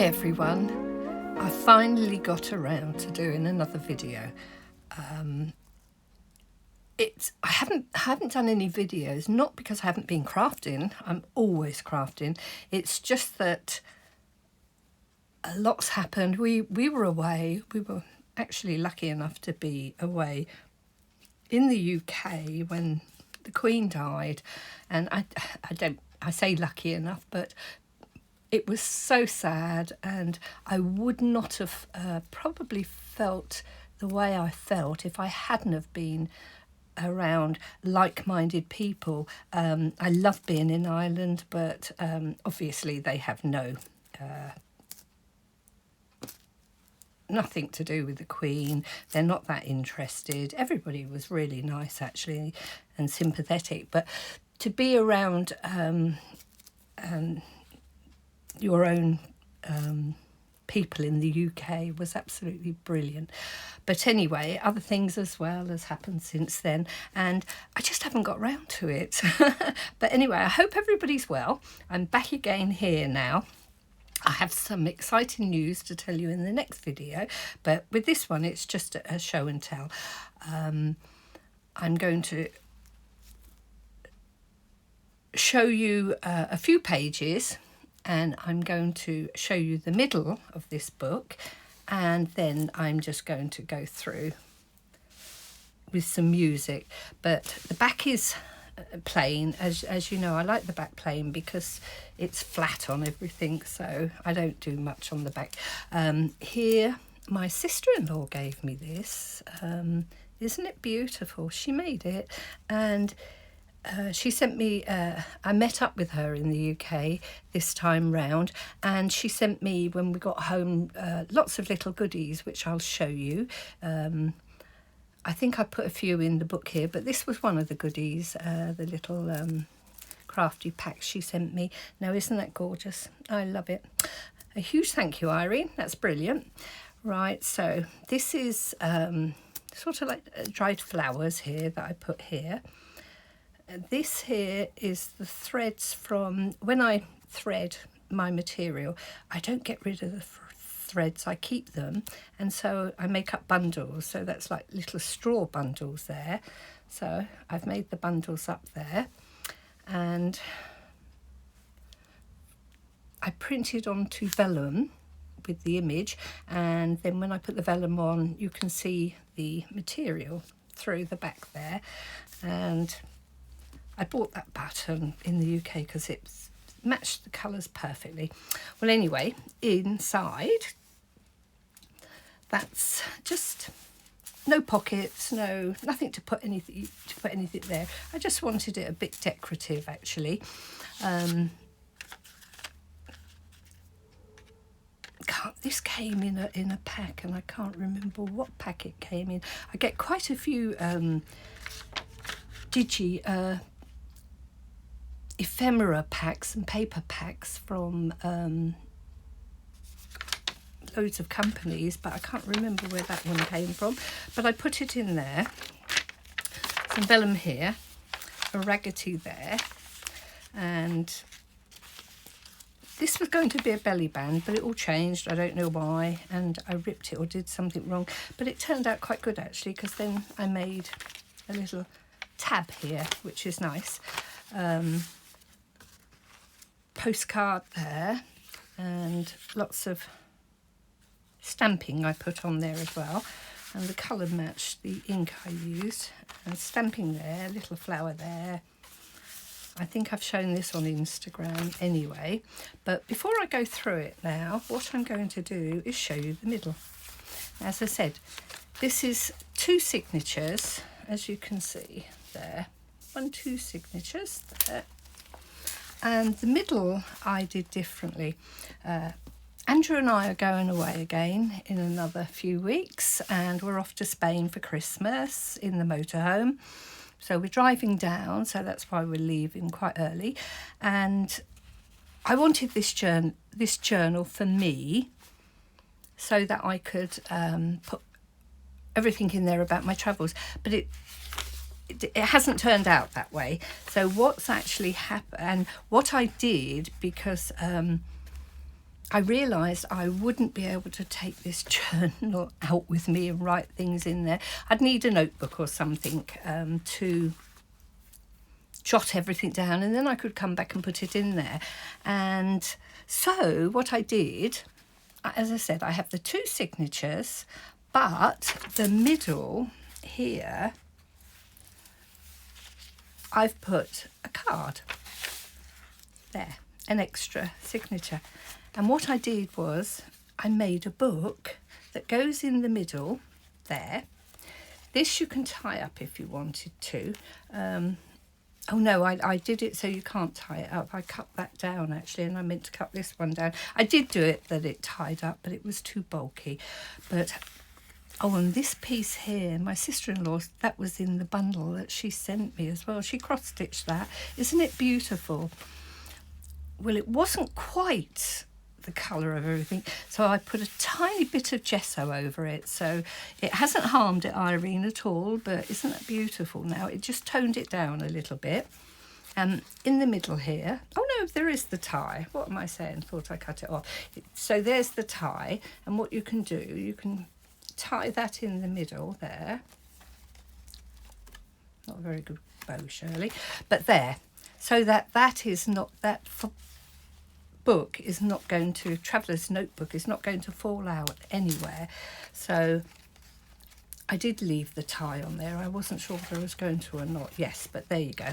everyone, I finally got around to doing another video. I haven't done any videos, not because I haven't been crafting. I'm always crafting. It's just that a lot's happened. We were away. We were actually lucky enough to be away in the UK when the Queen died, and I say lucky enough, but it was so sad, and I would not have probably felt the way I felt if I hadn't have been around like-minded people. I love being in Ireland, but obviously they have nothing to do with the Queen. They're not that interested. Everybody was really nice, actually, and sympathetic, but to be around your own people in the UK was absolutely brilliant. But anyway, other things as well has happened since then, and I just haven't got round to it. But anyway, I hope everybody's well. I'm back again here now. I have some exciting news to tell you in the next video, but with this one it's just a show and tell. I'm going to show you a few pages, and I'm going to show you the middle of this book, and then I'm just going to go through with some music. But the back is plain, as you know. I like the back plain because it's flat on everything, so I don't do much on the back. Here, my sister-in-law gave me this. Isn't it beautiful? She made it, and she sent me, I met up with her in the UK this time round, and she sent me, when we got home, lots of little goodies, which I'll show you. I think I put a few in the book here, but this was one of the goodies, the little crafty packs she sent me. Now, isn't that gorgeous? I love it. A huge thank you, Irene. That's brilliant. Right, so this is sort of like dried flowers here that I put here. This here is the threads from, when I thread my material, I don't get rid of the threads, I keep them, and so I make up bundles. So that's like little straw bundles there. So I've made the bundles up there, and I printed onto vellum with the image, and then when I put the vellum on, you can see the material through the back there. And I bought that pattern in the UK because it matched the colours perfectly. Well, anyway, inside, that's just no pockets, nothing to put anything there. I just wanted it a bit decorative, actually. This came in a pack, and I can't remember what pack it came in. I get quite a few ephemera packs and paper packs from loads of companies, but I can't remember where that one came from. But I put it in there. Some vellum here, a raggedy there, and this was going to be a belly band, but it all changed. I don't know why, and I ripped it or did something wrong, but it turned out quite good, actually, because then I made a little tab here, which is nice. Postcard there, and lots of stamping I put on there as well, and the colour matched the ink I used, and stamping there, little flower there. I think I've shown this on Instagram anyway, but before I go through it now, what I'm going to do is show you the middle. As I said, this is 2 signatures, as you can see there. 2 signatures there. And the middle I did differently. Andrew and I are going away again in another few weeks, and we're off to Spain for Christmas in the motorhome. So we're driving down, so that's why we're leaving quite early. And I wanted this journal for me, so that I could put everything in there about my travels. But it hasn't turned out that way. So what's actually happened, and what I did, because I realised I wouldn't be able to take this journal out with me and write things in there. I'd need a notebook or something to jot everything down, and then I could come back and put it in there. And so what I did, as I said, I have the 2 signatures, but the middle here, I've put a card there, an extra signature. And what I did was I made a book that goes in the middle there. This you can tie up if you wanted to. Oh no, I did it so you can't tie it up. I cut that down actually, and I meant to cut this one down. I did do it that it tied up, but it was too bulky. But oh, and this piece here, my sister-in-law, that was in the bundle that she sent me as well. She cross-stitched that. Isn't it beautiful? Well, it wasn't quite the colour of everything, so I put a tiny bit of gesso over it, so it hasn't harmed it, Irene, at all. But isn't that beautiful? Now it just toned it down a little bit. In the middle here, oh no, there is the tie. What am I saying? Thought I cut it off. So there's the tie, and what you can do, you can tie that in the middle there. Not a very good bow, Shirley, but there, so that is not, that book is not going to, Traveller's Notebook is not going to fall out anywhere. So I did leave the tie on there. I wasn't sure if I was going to or not. Yes, but there you go.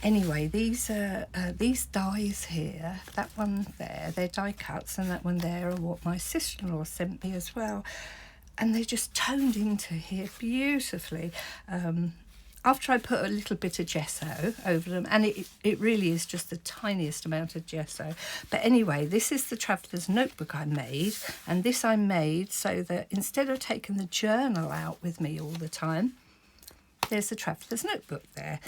Anyway, these dies here, that one there, they're die cuts, and that one there are what my sister-in-law sent me as well. And they just toned into here beautifully. After I put a little bit of gesso over them, and it really is just the tiniest amount of gesso. But anyway, this is the Traveller's Notebook I made, and this I made so that instead of taking the journal out with me all the time, there's the Traveller's Notebook there.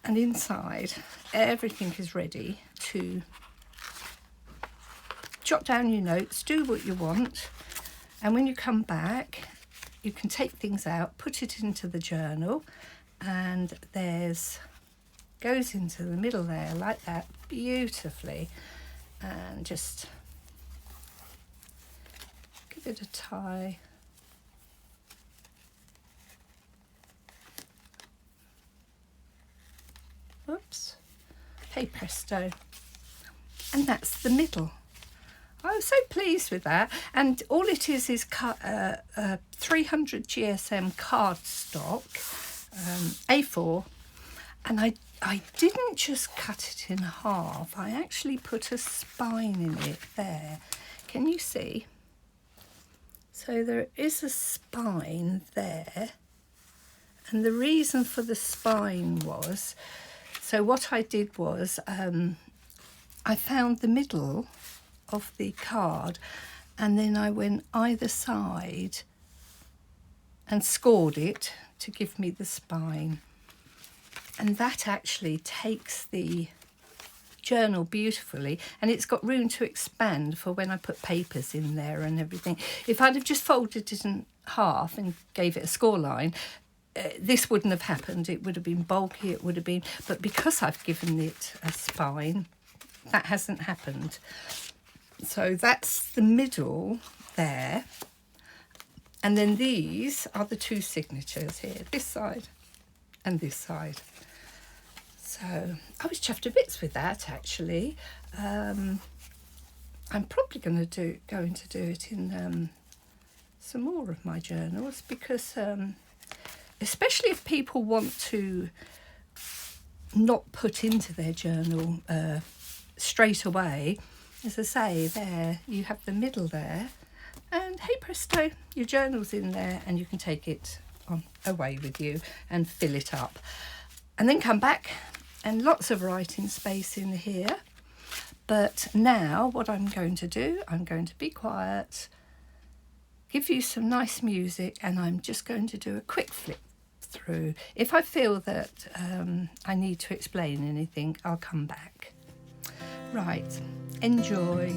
And inside, everything is ready to jot down your notes, do what you want, and when you come back, you can take things out, put it into the journal, and goes into the middle there like that, beautifully. And just give it a tie. Whoops. Hey presto. And that's the middle. I was so pleased with that, and all it is 300 GSM cardstock, A4, and I didn't just cut it in half, I actually put a spine in it there. Can you see? So there is a spine there, and the reason for the spine was, so what I did was I found the middle of the card, and then I went either side and scored it to give me the spine, and that actually takes the journal beautifully, and it's got room to expand for when I put papers in there and everything. If I'd have just folded it in half and gave it a score line, this wouldn't have happened. It would have been bulky, it would have been, but because I've given it a spine, that hasn't happened. So that's the middle there, and then these are the 2 signatures here, this side and this side. So I was chuffed to bits with that actually. I'm probably going to do it in some more of my journals, because especially if people want to not put into their journal straight away. As I say, there you have the middle there, and hey presto, your journal's in there, and you can take it away with you and fill it up, and then come back, and lots of writing space in here. But now what I'm going to do, I'm going to be quiet, give you some nice music, and I'm just going to do a quick flip through. If I feel that I need to explain anything, I'll come back. Right, enjoy.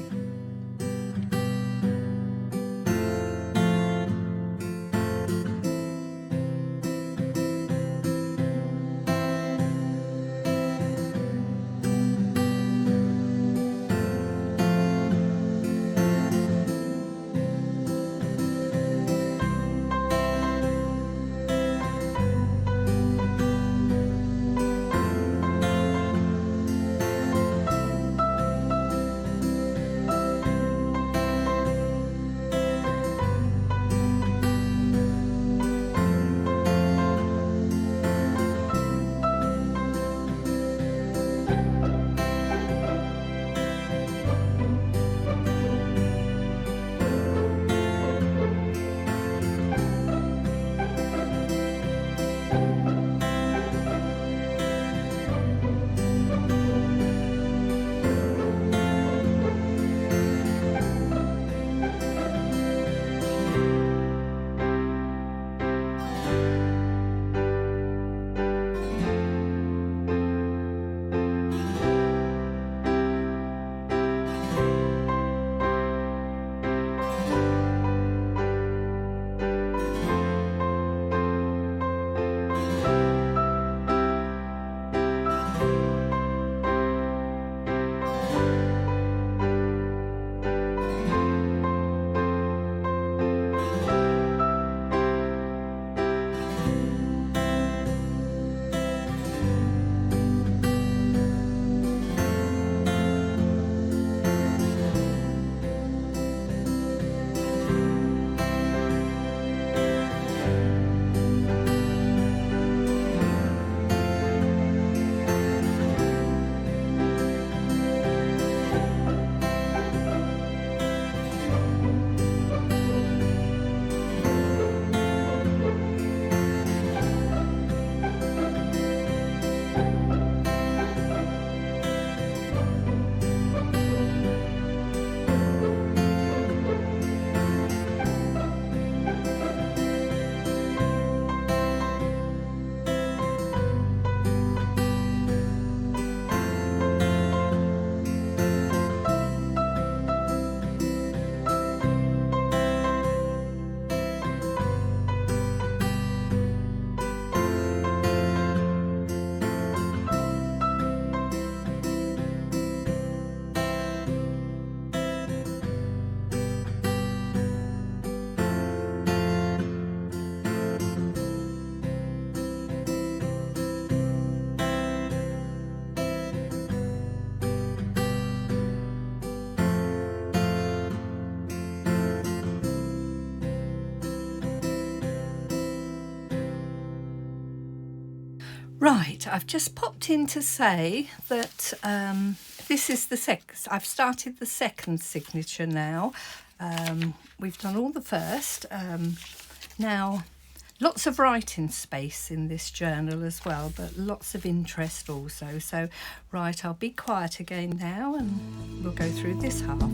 Right, I've just popped in to say that this is I've started the second signature now. We've done all the first. Now, lots of writing space in this journal as well, but lots of interest also. So, right, I'll be quiet again now and we'll go through this half.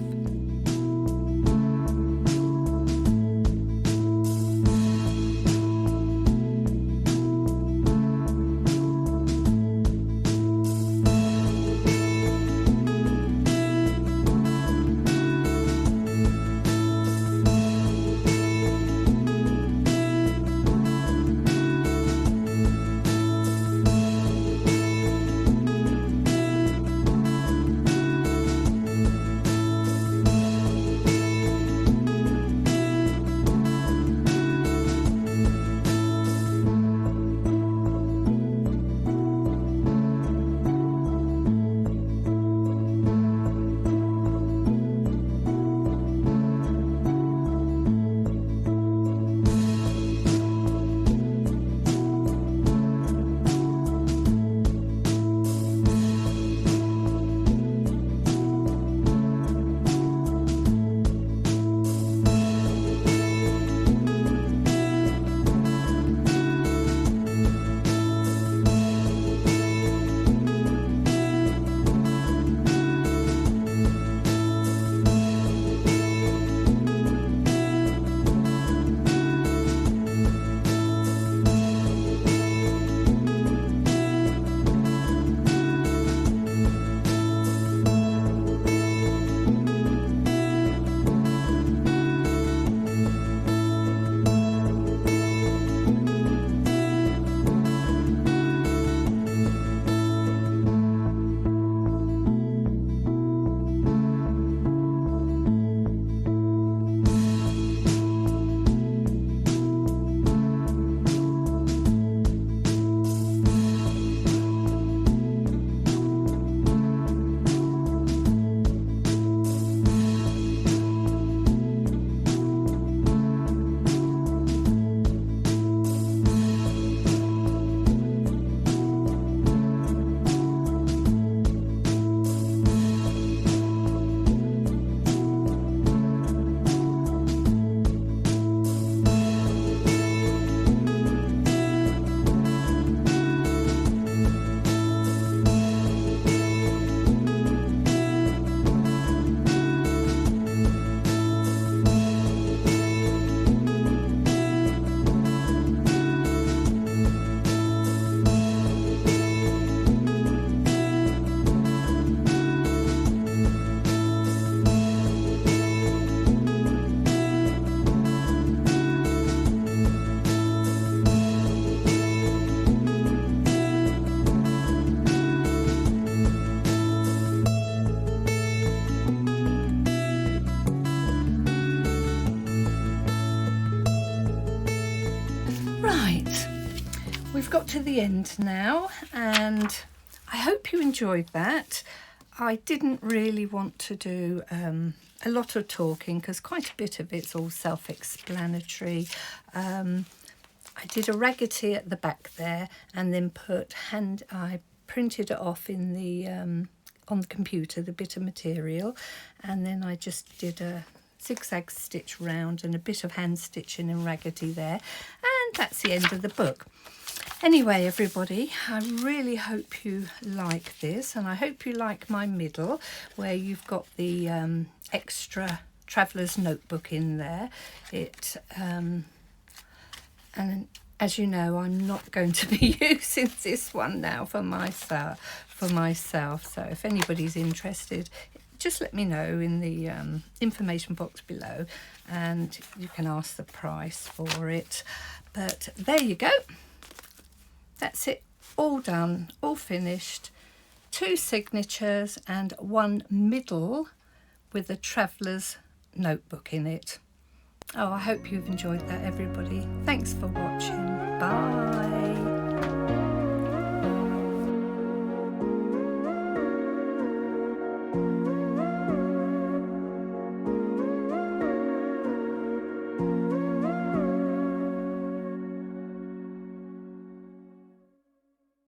We've got to the end now, and I hope you enjoyed that. I didn't really want to do a lot of talking because quite a bit of it's all self-explanatory. I did a raggedy at the back there, and then I printed it off in the on the computer, the bit of material, and then I just did a zigzag stitch round and a bit of hand stitching and raggedy there, and that's the end of the book. Anyway, everybody, I really hope you like this, and I hope you like my middle where you've got the extra traveller's notebook in there. And as you know, I'm not going to be using this one now for myself. So if anybody's interested, just let me know in the information box below, and you can ask the price for it. But there you go. That's it, all done, all finished. 2 signatures and 1 middle with a traveller's notebook in it. Oh, I hope you've enjoyed that, everybody. Thanks for watching. Bye.